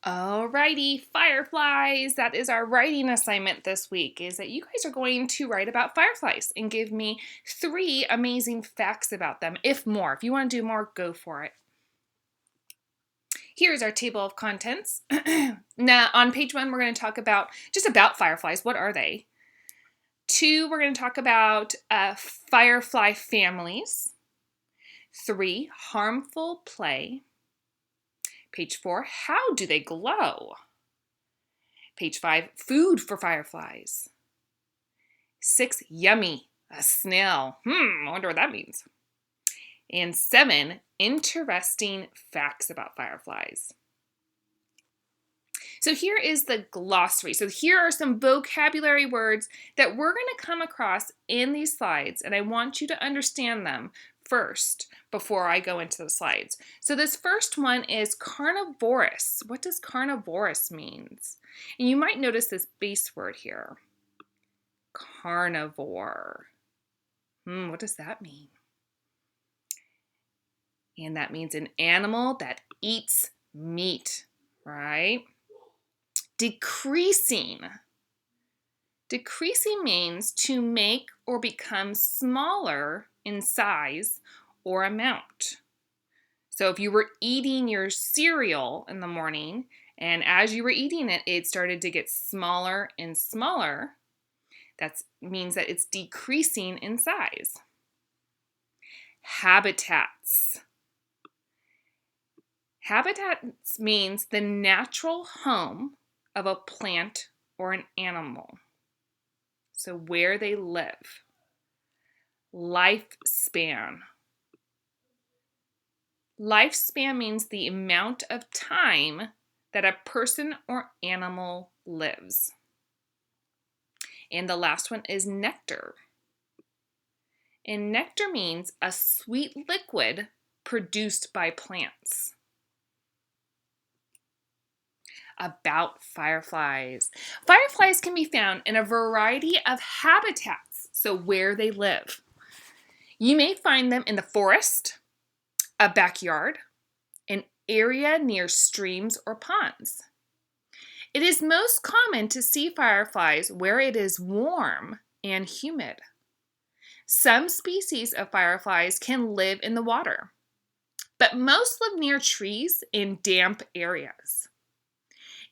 Alrighty, Fireflies. That is our writing assignment this week, is that you guys are going to write about fireflies and give me 3 amazing facts about them, if more. If you want to do more, go for it. Here's our table of contents. Now, on page 1, we're going to talk about just about fireflies. What are they? 2, we're going to talk about firefly families. 3, harmful play. Page 4, how do they glow? Page 5, food for fireflies. 6, yummy, a snail. I wonder what that means. And 7, interesting facts about fireflies. So here is the glossary. So here are some vocabulary words that we're going to come across in these slides, and I want you to understand them first before I go into the slides. So this first one is carnivorous. What does carnivorous means? And you might notice this base word here. Carnivore. What does that mean? And that means an animal that eats meat, right? Decreasing. Decreasing means to make or become smaller in size or amount. So if you were eating your cereal in the morning, and as you were eating it, it started to get smaller and smaller, that means that it's decreasing in size. Habitats. Habitats means the natural home of a plant or an animal. So where they live. Lifespan. Lifespan means the amount of time that a person or animal lives. And the last one is nectar. And nectar means a sweet liquid produced by plants. About fireflies. Fireflies can be found in a variety of habitats, so where they live. You may find them in the forest, a backyard, an area near streams or ponds. It is most common to see fireflies where it is warm and humid. Some species of fireflies can live in the water, but most live near trees in damp areas.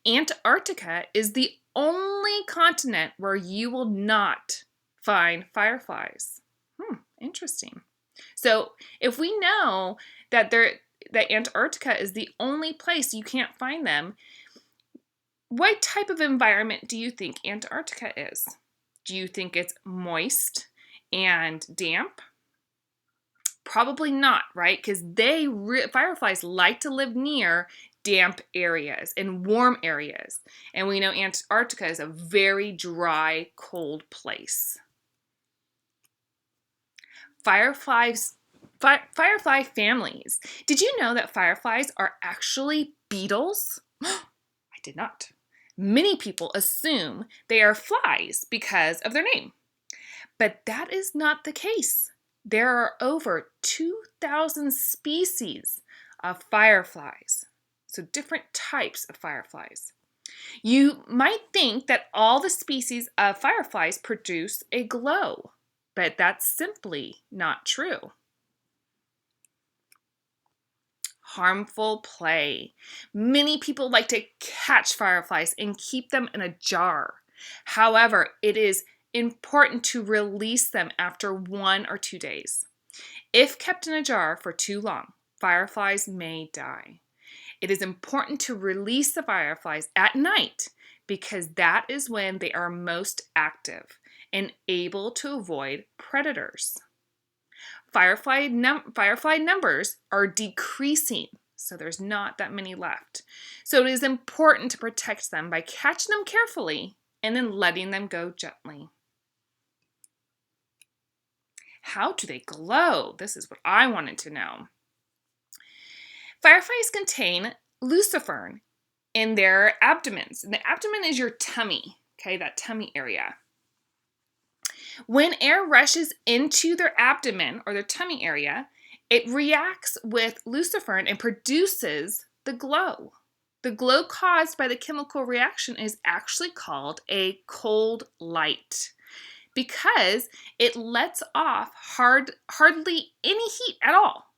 Antarctica is the only continent where you will not find fireflies. Interesting. So if we know that Antarctica is the only place you can't find them, what type of environment do you think Antarctica is? Do you think it's moist and damp? Probably not, right? Because fireflies like to live near damp areas and warm areas. And we know Antarctica is a very dry, cold place. Firefly families. Did you know that fireflies are actually beetles? I did not. Many people assume they are flies because of their name. But that is not the case. There are over 2,000 species of fireflies. So different types of fireflies. You might think that all the species of fireflies produce a glow, but that's simply not true. Harmful play. Many people like to catch fireflies and keep them in a jar. However, it is important to release them after 1 or 2 days. If kept in a jar for too long, fireflies may die. It is important to release the fireflies at night because that is when they are most active and able to avoid predators. Firefly numbers are decreasing, so there's not that many left. So it is important to protect them by catching them carefully and then letting them go gently. How do they glow? This is what I wanted to know. Fireflies contain luciferin in their abdomens. And the abdomen is your tummy, okay, that tummy area. When air rushes into their abdomen or their tummy area, it reacts with luciferin and produces the glow. The glow caused by the chemical reaction is actually called a cold light because it lets off hardly any heat at all.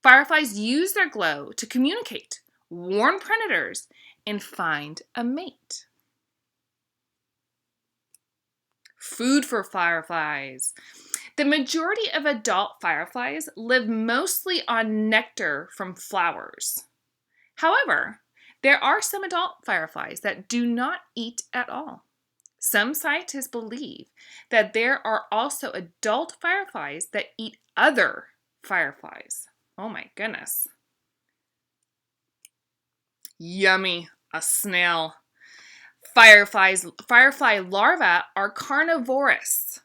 Fireflies use their glow to communicate, warn predators, and find a mate. Food for fireflies. The majority of adult fireflies live mostly on nectar from flowers. However, there are some adult fireflies that do not eat at all. Some scientists believe that there are also adult fireflies that eat other fireflies. Oh my goodness. Yummy, a snail. Firefly larvae are carnivorous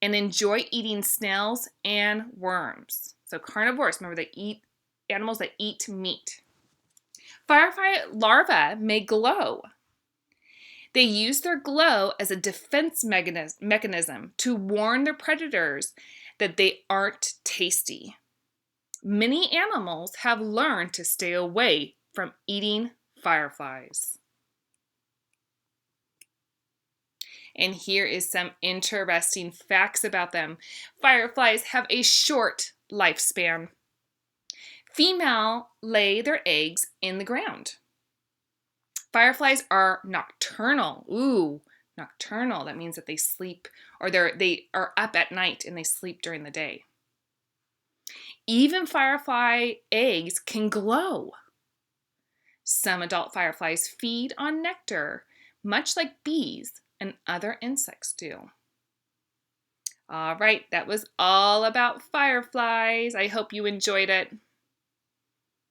and enjoy eating snails and worms. So carnivorous, remember they eat animals that eat meat. Firefly larvae may glow. They use their glow as a defense mechanism to warn their predators that they aren't tasty. Many animals have learned to stay away from eating fireflies. And here is some interesting facts about them. Fireflies have a short lifespan. Females lay their eggs in the ground. Fireflies are nocturnal. Ooh, nocturnal. That means that they sleep or they are up at night and they sleep during the day. Even firefly eggs can glow. Some adult fireflies feed on nectar, much like bees and other insects do. All right, that was all about fireflies. I hope you enjoyed it.